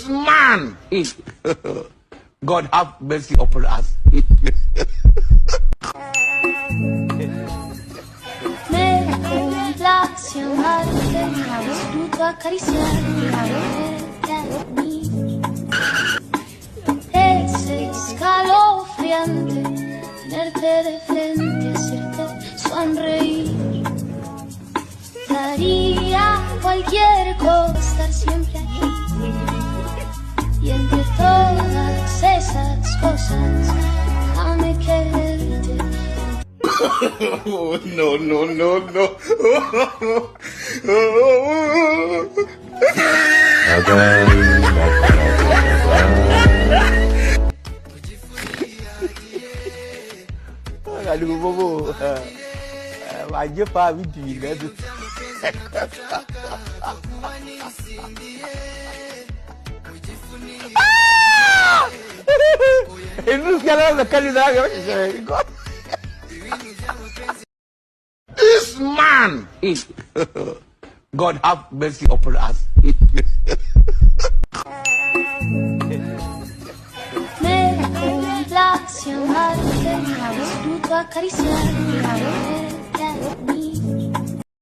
This man! God have mercy upon us. Me complace amarte, disfruto acariciarte, verte a mí. Es escalofriante tenerte de frente, hacerte sonreír. Daría cualquier cosa estar siempre aquí. Y entre todas esas cosas, déjame quererte. No, no, no, no. Aduh, bobo. Wajib Pak Widi gitu. Ini sekarang sekali dah. This man! God have mercy upon us. Me complace amarte, disfruto acariciarte,